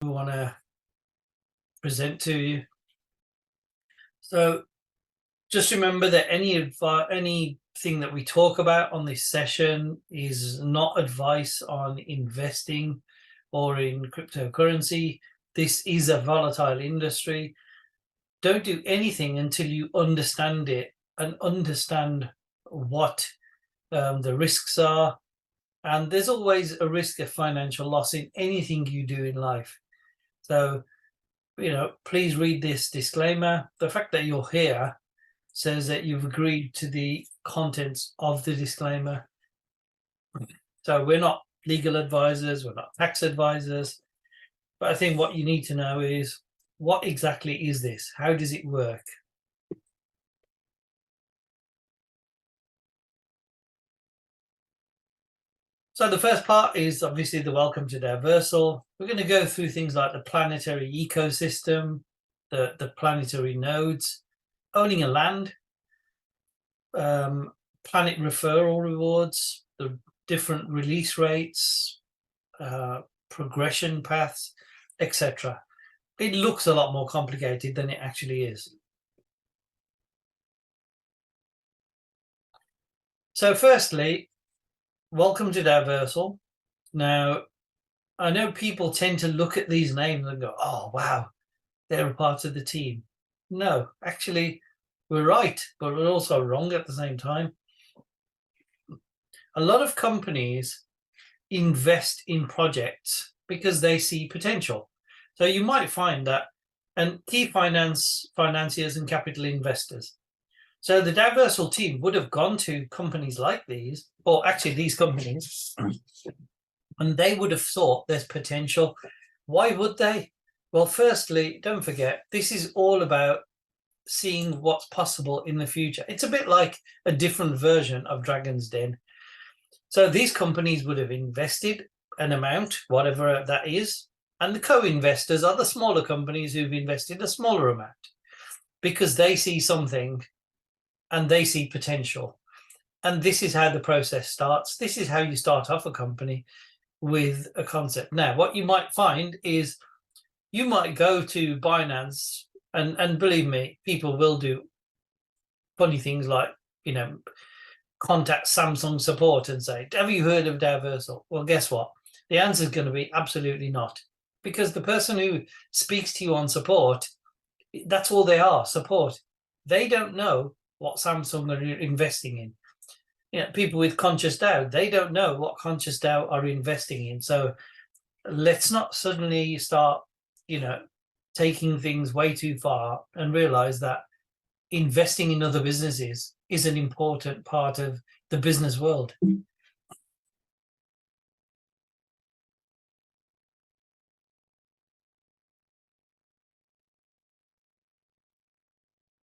we want to present to you. So just remember that anything that we talk about on this session is not advice on investing or in cryptocurrency. This is a volatile industry. Don't do anything until you understand it and understand what the risks are. And there's always a risk of financial loss in anything you do in life. So, please read this disclaimer. The fact that you're here says that you've agreed to the contents of the disclaimer. So we're not legal advisors, we're not tax advisors, but I think what you need to know is, what exactly is this? How does it work? So the first part is obviously the welcome to Daoversal. We're going to go through things like the planetary ecosystem, the planetary nodes, owning a land, planet referral rewards, the different release rates, progression paths, etc. It looks a lot more complicated than it actually is. So firstly, welcome to Daoversal. Now, I know people tend to look at these names and go, oh, wow, they're a part of the team. No, actually, we're right, but we're also wrong at the same time. A lot of companies invest in projects because they see potential. So you might find that, and key financiers and capital investors. So the Daoversal team would have gone to companies like these, or actually these companies, and they would have thought there's potential. Why would they? Well, firstly, don't forget, this is all about seeing what's possible in the future. It's a bit like a different version of Dragon's Den. So these companies would have invested an amount, whatever that is, and the co-investors are the smaller companies who've invested a smaller amount because they see something and they see potential. And this is how the process starts. This is how you start off a company with a concept. Now, what you might find is you might go to Binance, and believe me, people will do funny things like, contact Samsung support and say, have you heard of Daoversal? Well, guess what? The answer is going to be absolutely not, because the person who speaks to you on support, that's all they are, support. They don't know what Samsung are investing in. People with conscious doubt, they don't know what conscious doubt are investing in. So let's not suddenly start, taking things way too far and realize that investing in other businesses is an important part of the business world.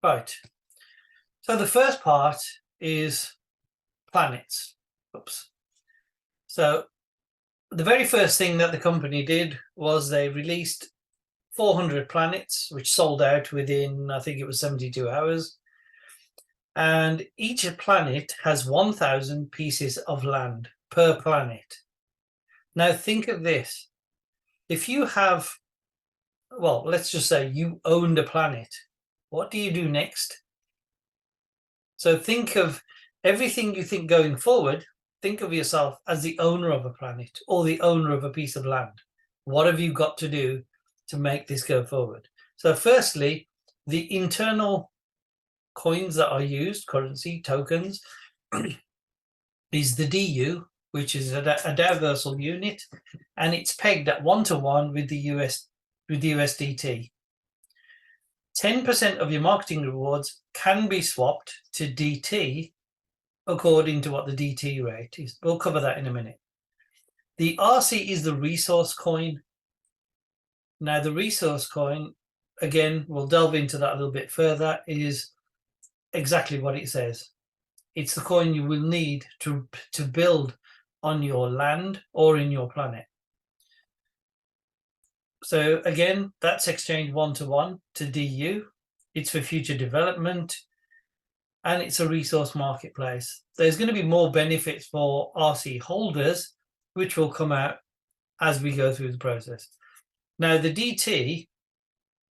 Right. So the first part is planets. Oops. So the very first thing that the company did was they released 400 planets, which sold out within, I think it was 72 hours. And each planet has 1,000 pieces of land per planet. Now think of this. If you have, well, let's just say you owned a planet, what do you do next? So think of everything you think going forward. Think of yourself as the owner of a planet or the owner of a piece of land. What have you got to do to make this go forward? So firstly, the internal coins that are used, currency, tokens, is the DU, which is a Daoversal unit, and it's pegged at 1-to-1 with the USDT. 10% of your marketing rewards can be swapped to DT according to what the DT rate is. We'll cover that in a minute. The RC is the resource coin. Now, the resource coin, again, we'll delve into that a little bit further, is exactly what it says. It's the coin you will need to build on your land or in your planet. So again, that's exchanged 1-to-1 to DU. It's for future development, and it's a resource marketplace. There's going to be more benefits for RC holders, which will come out as we go through the process. Now, the DT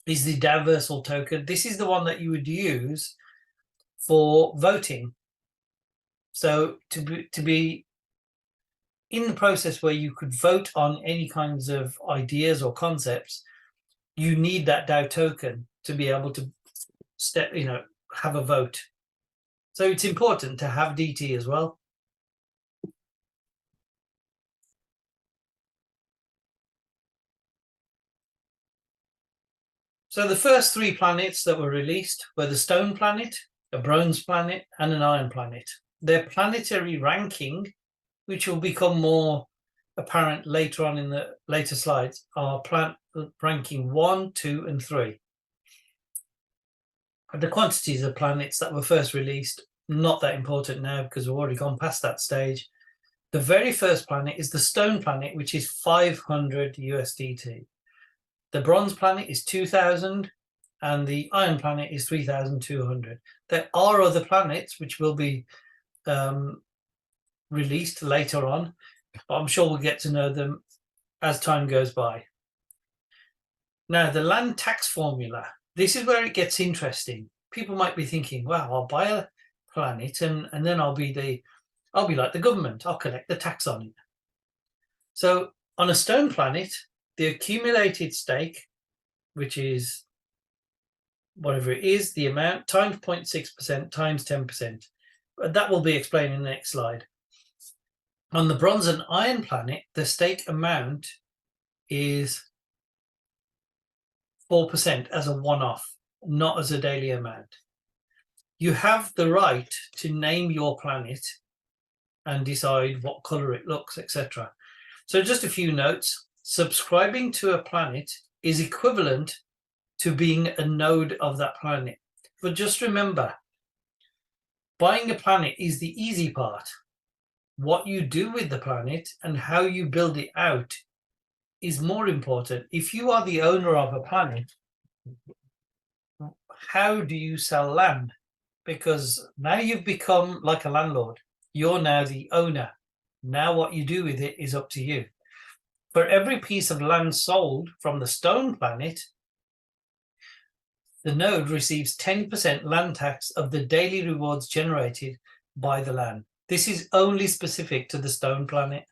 is the Daoversal token. This is the one that you would use for voting. So to be in the process where you could vote on any kinds of ideas or concepts, you need that DAO token to be able to have a vote. So it's important to have DT as well. So the first 3 planets that were released were the Stone Planet, a Bronze Planet, and an Iron Planet. Their planetary ranking, which will become more apparent later on in the later slides, are ranking 1, 2, and 3. The quantities of planets that were first released, not that important now because we've already gone past that stage. The very first planet is the Stone Planet, which is 500 USDT. The Bronze Planet is 2,000, and the Iron Planet is 3,200. There are other planets which will be released later on, but I'm sure we'll get to know them as time goes by. Now, the land tax formula. This is where it gets interesting. People might be thinking, "Wow, I'll buy a planet and then I'll be like the government. I'll collect the tax on it." So on a Stone Planet, the accumulated stake, which is whatever it is, the amount times 0.6% times 10%. That will be explained in the next slide. On the Bronze and Iron Planet, the stake amount is 4% as a one-off, not as a daily amount. You have the right to name your planet and decide what color it looks, etc. So just a few notes. Subscribing to a planet is equivalent to being a node of that planet. But just remember, buying a planet is the easy part. What you do with the planet and how you build it out is more important. If you are the owner of a planet, how do you sell land? Because now you've become like a landlord. You're now the owner. Now what you do with it is up to you. For every piece of land sold from the Stone Planet, the node receives 10% land tax of the daily rewards generated by the land. This is only specific to the Stone Planet.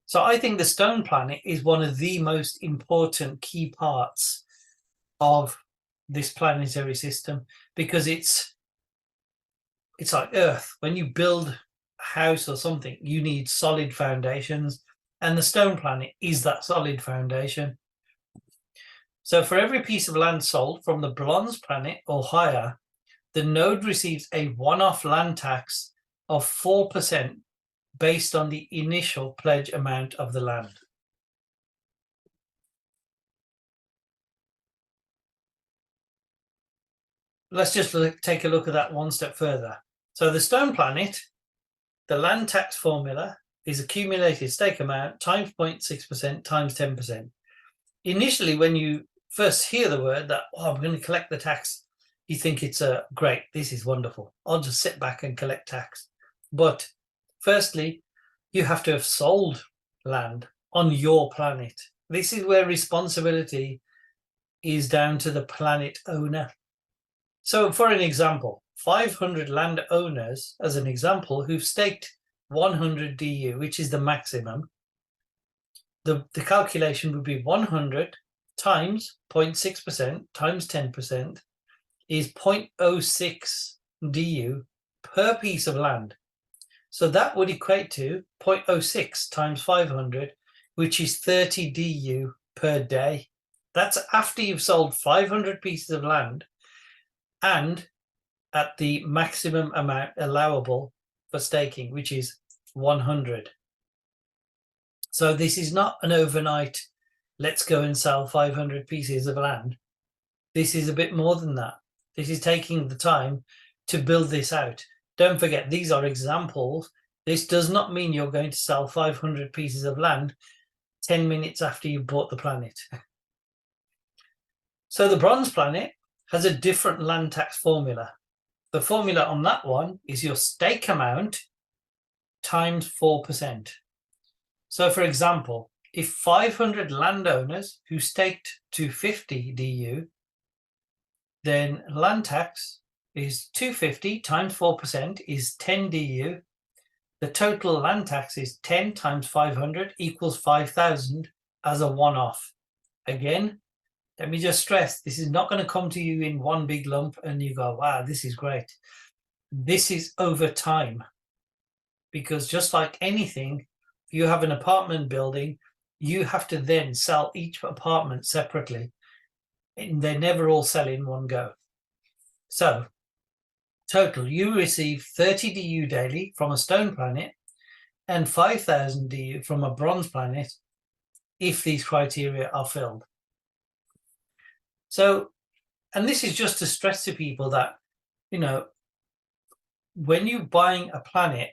So I think the Stone Planet is one of the most important key parts of this planetary system, because it's like Earth. When you build a house or something, you need solid foundations, and the Stone Planet is that solid foundation. So for every piece of land sold from the Bronze Planet or higher, the node receives a one-off land tax of 4% based on the initial pledge amount of the land. Let's just take a look at that one step further. So the Stone Planet, the land tax formula is accumulated stake amount times 0.6% times 10%. Initially, when you first hear the word that, I'm going to collect the tax, you think it's great, this is wonderful. I'll just sit back and collect tax. But firstly, you have to have sold land on your planet. This is where responsibility is down to the planet owner. So for an example, 500 landowners, as an example, who've staked 100 DU, which is the maximum, the calculation would be 100 times 0.6% times 10% is 0.06 DU per piece of land. So that would equate to 0.06 times 500, which is 30 DU per day. That's after you've sold 500 pieces of land and at the maximum amount allowable for staking, which is 100. So this is not an overnight, let's go and sell 500 pieces of land. This is a bit more than that. This is taking the time to build this out. Don't forget, these are examples. This does not mean you're going to sell 500 pieces of land 10 minutes after you've bought the planet. So the Bronze Planet has a different land tax formula. The formula on that one is your stake amount times 4%. So for example, if 500 landowners who staked to 50 DU, then land tax is 250 times 4% is 10 DU. The total land tax is 10 times 500 equals 5,000 as a one-off. Again, let me just stress, this is not going to come to you in one big lump and you go, wow, this is great. This is over time. Because just like anything, if you have an apartment building, you have to then sell each apartment separately. And they never all sell in one go. So, total, you receive 30 DU daily from a stone planet and 5,000 DU from a bronze planet if these criteria are filled. So, and this is just to stress to people that, you know, when you're buying a planet,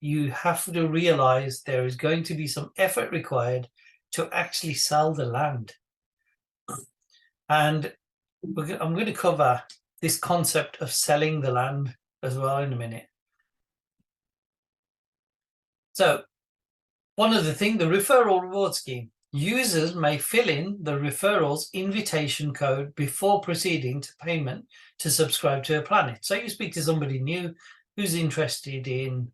you have to realize there is going to be some effort required to actually sell the land. And I'm going to cover this concept of selling the land as well in a minute. So one of the things, the referral reward scheme, users may fill in the referral's invitation code before proceeding to payment to subscribe to a planet. So you speak to somebody new who's interested in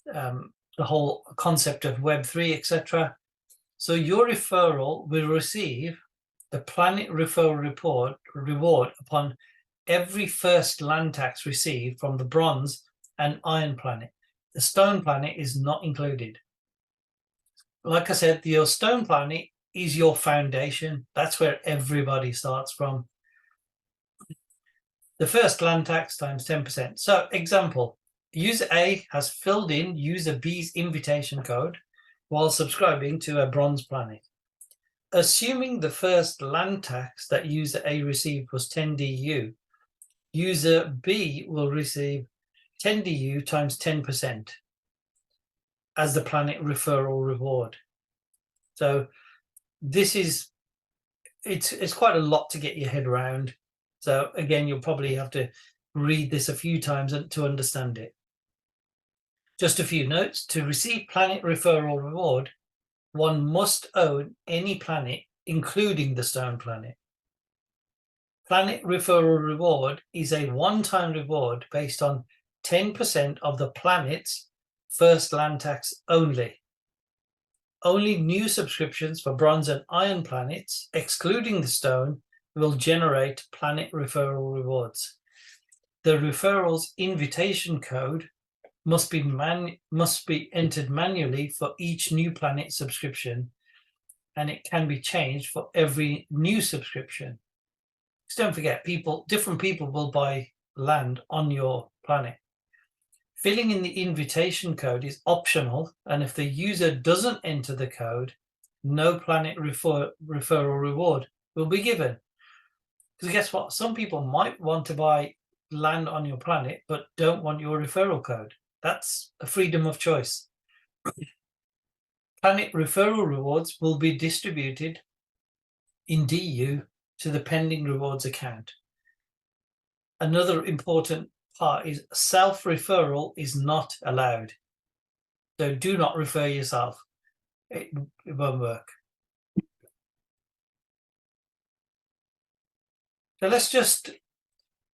the whole concept of Web3, etc. So your referral will receive the planet referral reward upon every first land tax received from the bronze and iron planet. The stone planet is not included. Like I said, your stone planet is your foundation. That's where everybody starts from. The first land tax times 10%. So example, user A has filled in user B's invitation code while subscribing to a bronze planet. Assuming the first land tax that user A received was 10 DU, user B will receive 10 DU times 10% as the planet referral reward. So this is, it's quite a lot to get your head around. So again, you'll probably have to read this a few times to understand it. Just a few notes. To receive planet referral reward, one must own any planet, including the stone planet. Planet referral reward is a one-time reward based on 10% of the planet's first land tax only. Only new subscriptions for bronze and iron planets, excluding the stone, will generate planet referral rewards. The referral's invitation code must be entered manually for each new planet subscription, and it can be changed for every new subscription. Because don't forget, different people will buy land on your planet. Filling in the invitation code is optional, and if the user doesn't enter the code, no planet referral reward will be given. Because guess what? Some people might want to buy land on your planet, but don't want your referral code. That's a freedom of choice. Planet referral rewards will be distributed in DU to the pending rewards account. Another important part is self-referral is not allowed. So do not refer yourself. It won't work. So let's just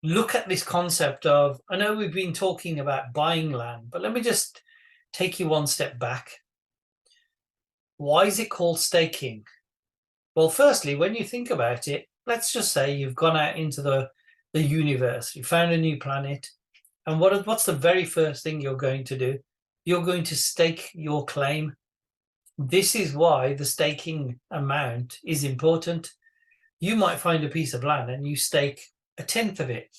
look at this concept of, I know we've been talking about buying land, but let me just take you one step back. Why is it called staking? Well, firstly, when you think about it, let's just say you've gone out into the universe, you found a new planet, and what's the very first thing you're going to do? You're going to stake your claim. This is why the staking amount is important. You might find a piece of land and you stake a tenth of it,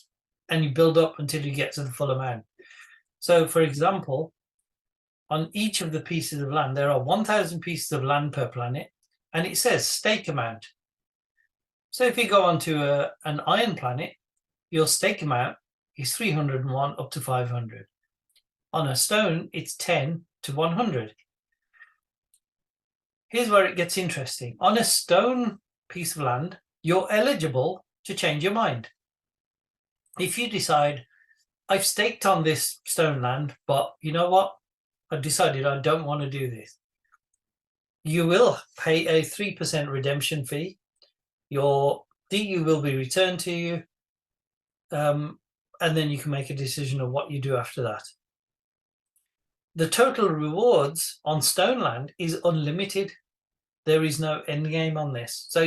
and you build up until you get to the full amount. So, for example, on each of the pieces of land, there are 1,000 pieces of land per planet, and it says stake amount. So if you go onto an iron planet, your stake amount is 301 up to 500. On a stone, it's 10 to 100. Here's where it gets interesting. On a stone piece of land, you're eligible to change your mind. If you decide, I've staked on this stone land, but you know what? I've decided I don't want to do this. You will pay a 3% redemption fee. Your DU will be returned to you, and then you can make a decision of what you do after that. The total rewards on Stoneland is unlimited. There is no end game on this. So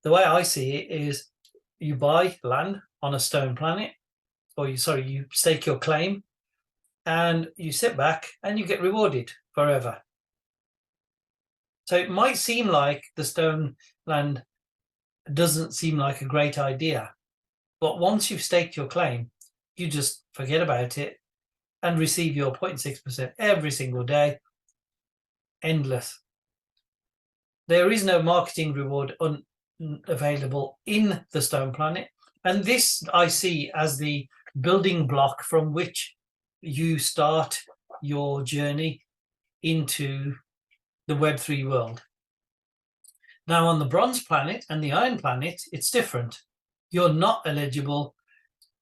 the way I see it is you buy land on a stone planet, or you stake your claim, and you sit back and you get rewarded forever. So it might seem like the stone land doesn't seem like a great idea, but once you've staked your claim, you just forget about it and receive your 0.6% every single day. Endless. There is no marketing reward available in the stone planet, and this I see as the building block from which you start your journey into the Web3 world. Now, on the bronze planet and the iron planet, it's different. You're not eligible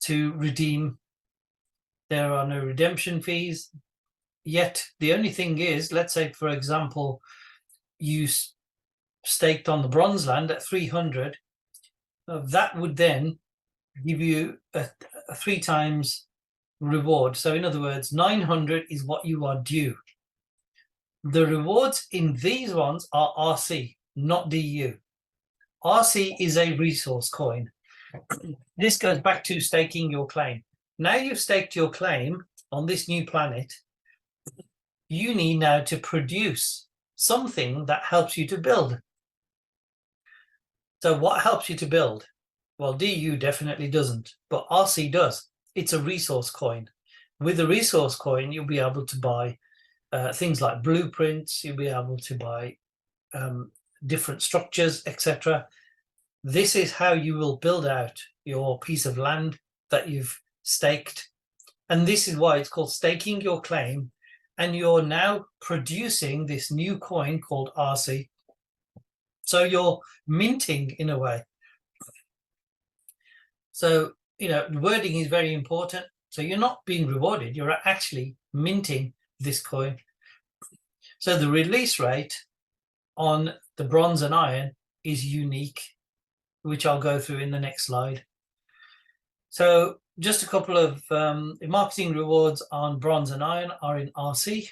to redeem. There are no redemption fees. Yet the only thing is, let's say, for example, you staked on the bronze land at 300. That would then give you a 3 times reward. So in other words, 900 is what you are due. The rewards in these ones are RC, not DU. RC is a resource coin. This goes back to staking your claim. Now you've staked your claim on this new planet, you need now to produce something that helps you to build. So what helps you to build? Well, DU definitely doesn't, but RC does. It's a resource coin. With a resource coin, you'll be able to buy things like blueprints, you'll be able to buy different structures, etc. This is how you will build out your piece of land that you've staked. And this is why it's called staking your claim. And you're now producing this new coin called RC. So you're minting in a way. So, the wording is very important. So you're not being rewarded, you're actually minting this coin. So the release rate on the bronze and iron is unique, which I'll go through in the next slide. So just a couple of marketing rewards on bronze and iron are in RC.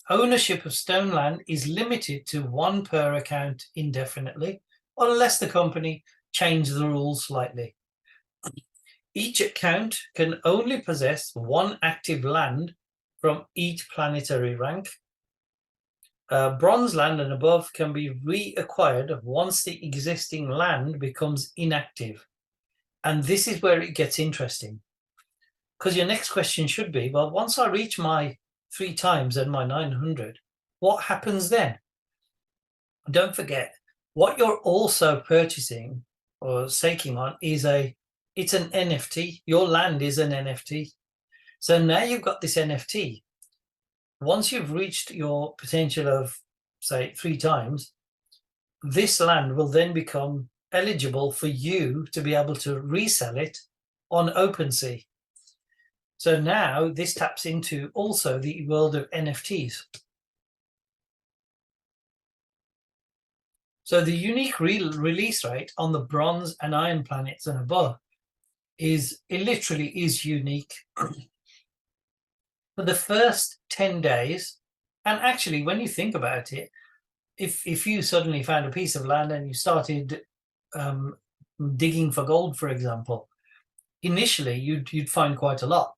Ownership of stone land is limited to 1 per account indefinitely, unless the company changes the rules slightly. Each account can only possess 1 active land from each planetary rank. Bronze land and above can be reacquired once the existing land becomes inactive. And this is where it gets interesting, because your next question should be, well, once I reach my 3 times and my 900, what happens then? Don't forget, what you're also purchasing or staking on is it's an NFT. Your land is an NFT. So now you've got this NFT. Once you've reached your potential of, say, 3 times, this land will then become eligible for you to be able to resell it on OpenSea. So now this taps into also the world of NFTs. So the unique release rate on the bronze and iron planets and above it literally is unique. For the first 10 days, and actually when you think about it, if you suddenly found a piece of land and you started digging for gold, for example, initially you'd find quite a lot,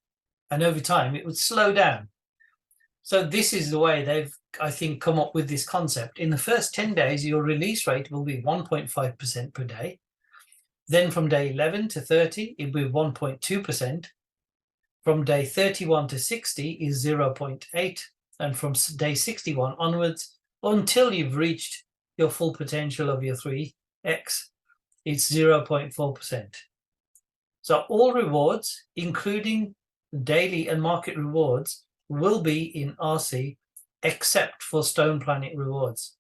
and over time it would slow down. So this is the way they've, I think, come up with this concept. In the first 10 days, your release rate will be 1.5% per day. Then from day 11 to 30, it will be 1.2%. From day 31 to 60 is 0.8. And from day 61 onwards, until you've reached your full potential of your 3x, it's 0.4%. So all rewards, including daily and market rewards, will be in RC, except for Stone Planet rewards.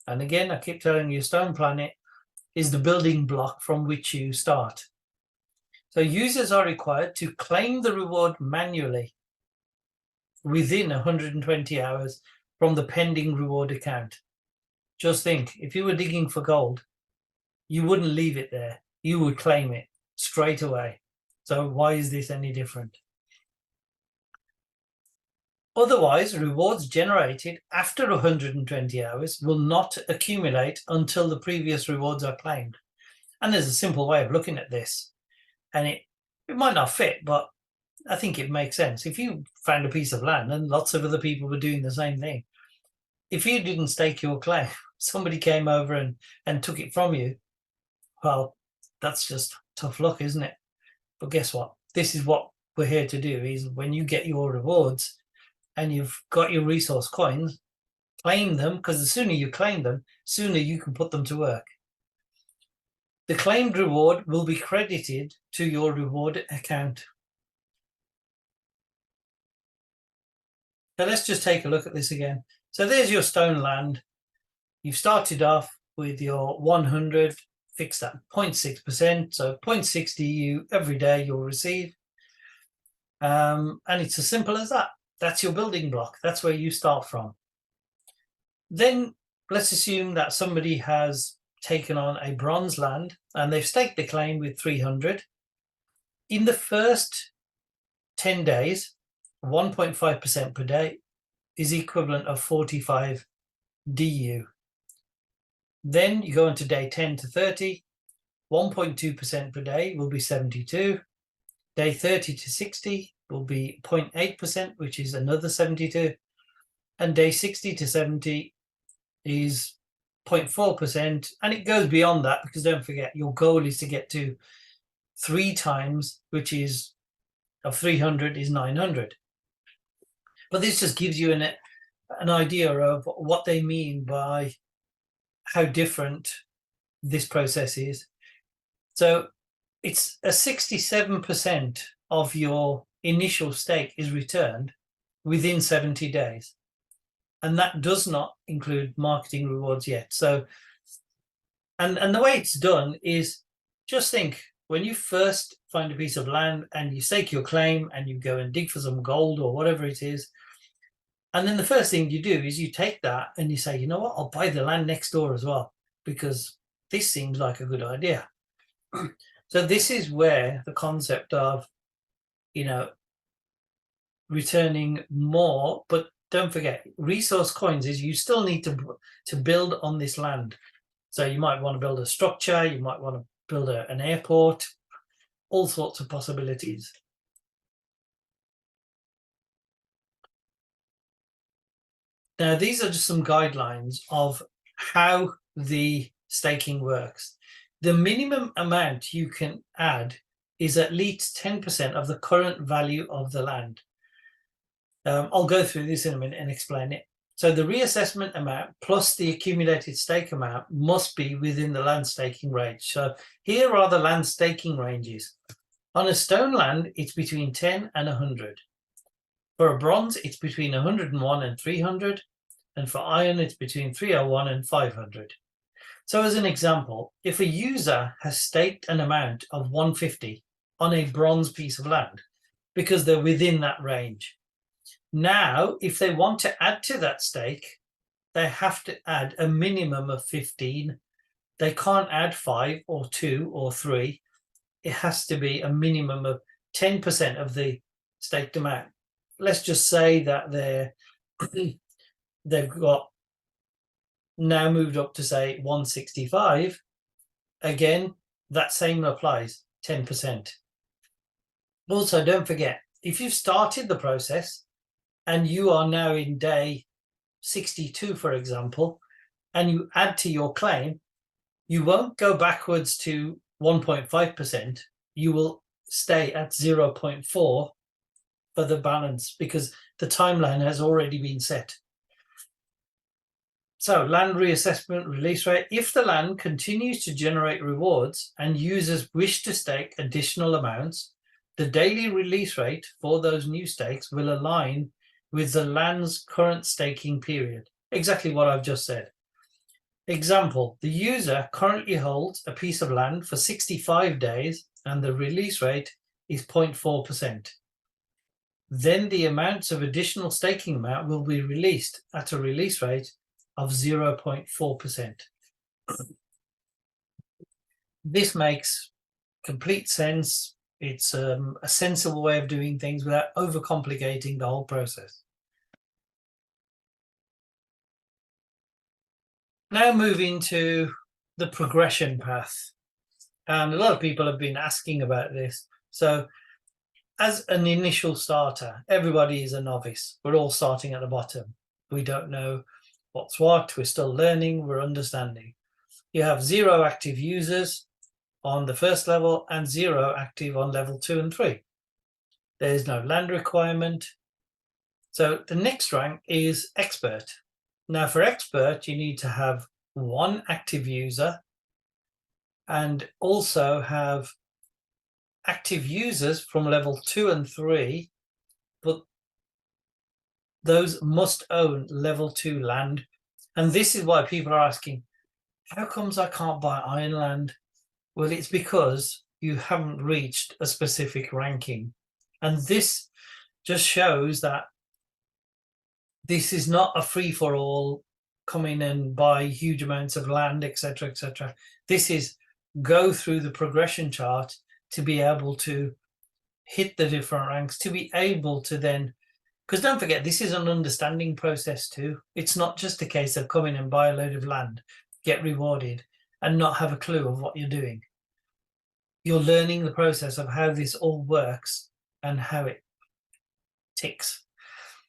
And again, I keep telling you, Stone Planet is the building block from which you start. So users are required to claim the reward manually within 120 hours from the pending reward account. Just think, if you were digging for gold, you wouldn't leave it there. You would claim it straight away. So why is this any different? Otherwise, rewards generated after 120 hours will not accumulate until the previous rewards are claimed. And there's a simple way of looking at this. And it might not fit, but I think it makes sense. If you found a piece of land and lots of other people were doing the same thing, if you didn't stake your claim, somebody came over and took it from you, well, that's just tough luck, isn't it? But guess what? This is what we're here to do, is when you get your rewards and you've got your resource coins, claim them, because the sooner you claim them, sooner you can put them to work. The claimed reward will be credited to your reward account. So let's just take a look at this again. So there's your stone land. You've started off with your 100 fixed at 0.6%. So 0.60 you every day you'll receive. And it's as simple as that. That's your building block. That's where you start from. Then let's assume that somebody has taken on a bronze land and they've staked the claim with 300. In the first 10 days, 1.5% per day is equivalent of 45 DU. Then you go into day 10 to 30, 1.2% per day will be 72. Day 30 to 60 will be 0.8%, which is another 72. And day 60 to 70 is 0.4%. And it goes beyond that, because don't forget, your goal is to get to 3 times, which is of 300 is 900. But this just gives you an idea of what they mean by how different this process is. So it's a 67% of your initial stake is returned within 70 days. And that does not include marketing rewards yet. So, and the way it's done is, just think, when you first find a piece of land and you stake your claim and you go and dig for some gold or whatever it is, and then the first thing you do is you take that and you say, you know what, I'll buy the land next door as well, because this seems like a good idea. So this is where the concept of, returning more, but don't forget, resource coins is you still need to build on this land. So you might want to build a structure, you might want to build an airport, all sorts of possibilities. Now, these are just some guidelines of how the staking works. The minimum amount you can add is at least 10% of the current value of the land. I'll go through this in a minute and explain it. So the reassessment amount plus the accumulated stake amount must be within the land staking range. So here are the land staking ranges. On a stone land, it's between 10 and 100. For a bronze, it's between 101 and 300. And for iron, it's between 301 and 500. So as an example, if a user has staked an amount of 150 on a bronze piece of land, because they're within that range, now, if they want to add to that stake, they have to add a minimum of 15. They can't add 5 or 2 or 3. It has to be a minimum of 10% of the staked amount. Let's just say that they've got now moved up to, say, 165. Again, that same applies, 10%. Also, don't forget, if you've started the process and you are now in day 62, for example, and you add to your claim, you won't go backwards to 1.5%. You will stay at 0.4 for the balance, because the timeline has already been set. So land reassessment release rate. If the land continues to generate rewards and users wish to stake additional amounts, the daily release rate for those new stakes will align with the land's current staking period. Exactly what I've just said. Example, the user currently holds a piece of land for 65 days and the release rate is 0.4%. Then the amounts of additional staking amount will be released at a release rate of 0.4%. This makes complete sense. It's a sensible way of doing things without overcomplicating the whole process. Now moving to the progression path. And a lot of people have been asking about this. So as an initial starter, everybody is a novice. We're all starting at the bottom. We don't know what's what. We're still learning. We're understanding. You have 0 active users on the first level and 0 active on level 2 and 3. There is no land requirement. So the next rank is expert. Now for expert, you need to have 1 active user and also have active users from level 2 and 3, but those must own level 2 land. And this is why people are asking, how comes I can't buy iron land? Well, it's because you haven't reached a specific ranking. And this just shows that this is not a free-for-all, come in and buy huge amounts of land, etc., etc. This is go through the progression chart to be able to hit the different ranks, to be able to then, because don't forget, this is an understanding process too. It's not just a case of come in and buy a load of land, get rewarded, and not have a clue of what you're doing. You're learning the process of how this all works and how it ticks.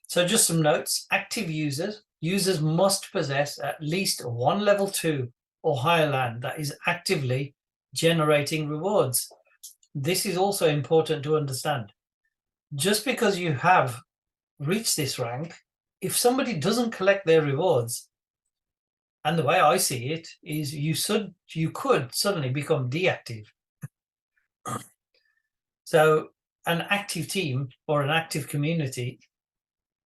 So just some notes. Active users. Users must possess at least 1 level 2 or higher land that is actively generating rewards. This is also important to understand. Just because you have reached this rank, if somebody doesn't collect their rewards, and the way I see it is you could suddenly become deactive. So an active team or an active community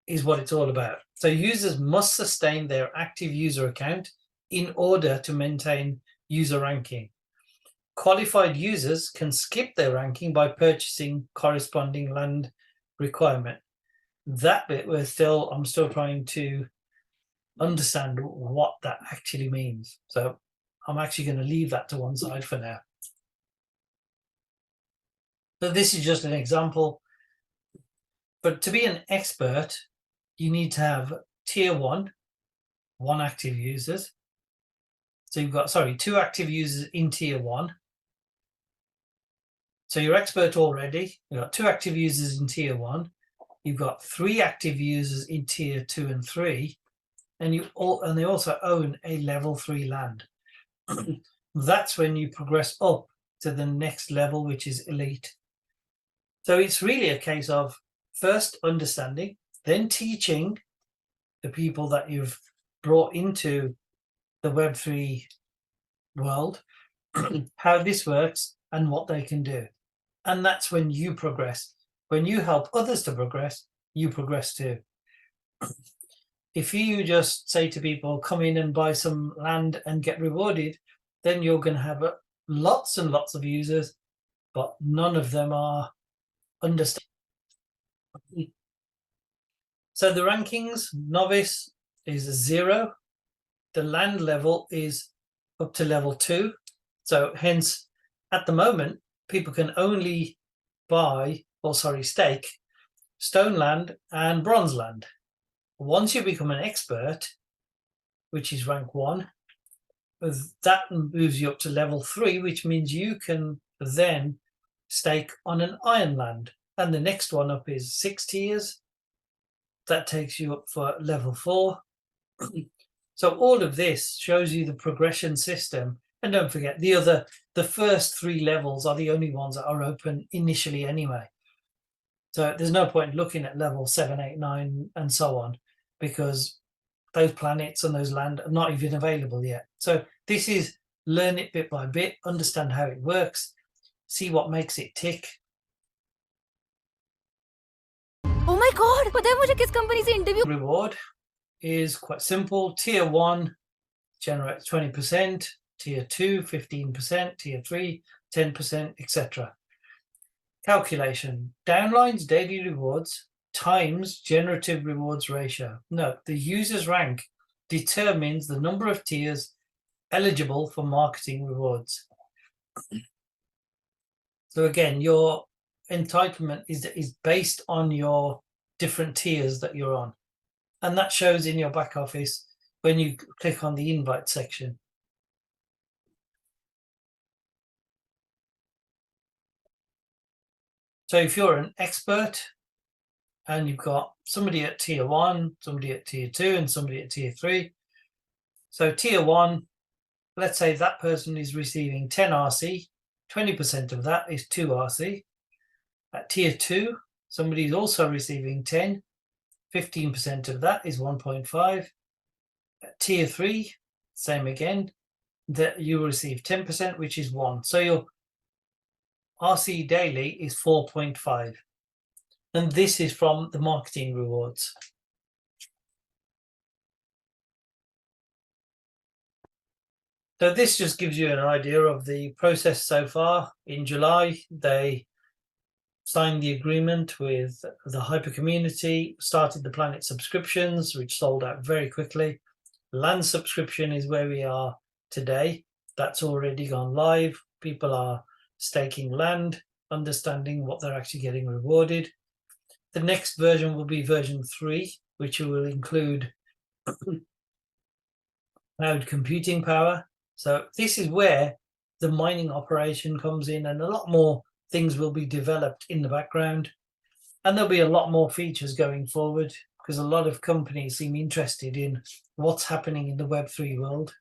is what it's all about. So users must sustain their active user account in order to maintain user ranking. Qualified users can skip their ranking by purchasing corresponding land requirement. That bit I'm still trying to understand what that actually means. So I'm actually going to leave that to one side for now. So this is just an example. But to be an expert, you need to have tier 1 active users. So you've got, 2 active users in tier 1. So you're expert already. You've got 2 active users in tier 1. You've got 3 active users in tier 2 and 3. And they also own a level 3 land. That's when you progress up to the next level, which is elite. So it's really a case of first understanding, then teaching the people that you've brought into the Web3 world how this works and what they can do. And that's when you progress. When you help others to progress, you progress too. If you just say to people, come in and buy some land and get rewarded, then you're going to have lots and lots of users, but none of them are understanding. So the rankings, novice is 0. The land level is up to level 2. So hence, at the moment, people can only stake stone land and bronze land. Once you become an expert, which is rank 1, that moves you up to level 3, which means you can then stake on an iron land. And the next one up is 6 tiers. That takes you up for level 4. So all of this shows you the progression system. And don't forget, the first 3 levels are the only ones that are open initially anyway. So there's no point looking at level 7, 8, 9, and so on, because those planets and those land are not even available yet. So this is learn it bit by bit, understand how it works, see what makes it tick. Oh my God! पता है मुझे किस company से interview? Reward is quite simple. Tier 1 generates 20%, tier 2 15%, tier 3 10%, etc. Calculation: downlines daily rewards times generative rewards ratio. No, the user's rank determines the number of tiers eligible for marketing rewards. So again, your entitlement is based on your different tiers that you're on. And that shows in your back office when you click on the invite section. So if you're an expert and you've got somebody at tier 1, somebody at tier 2, and somebody at tier 3. So tier 1, let's say that person is receiving 10 RC, 20% of that is 2 RC. At tier 2, somebody is also receiving 10, 15% of that is 1.5. At tier 3, same again, that you receive 10%, which is 1. So your RC daily is 4.5. And this is from the marketing rewards. So this just gives you an idea of the process so far. In July, they signed the agreement with the Hyper community, started the Planet subscriptions, which sold out very quickly. Land subscription is where we are today. That's already gone live. People are staking land, understanding what they're actually getting rewarded. The next version will be version 3, which will include cloud computing power. So this is where the mining operation comes in, and a lot more things will be developed in the background. And there'll be a lot more features going forward because a lot of companies seem interested in what's happening in the Web3 world.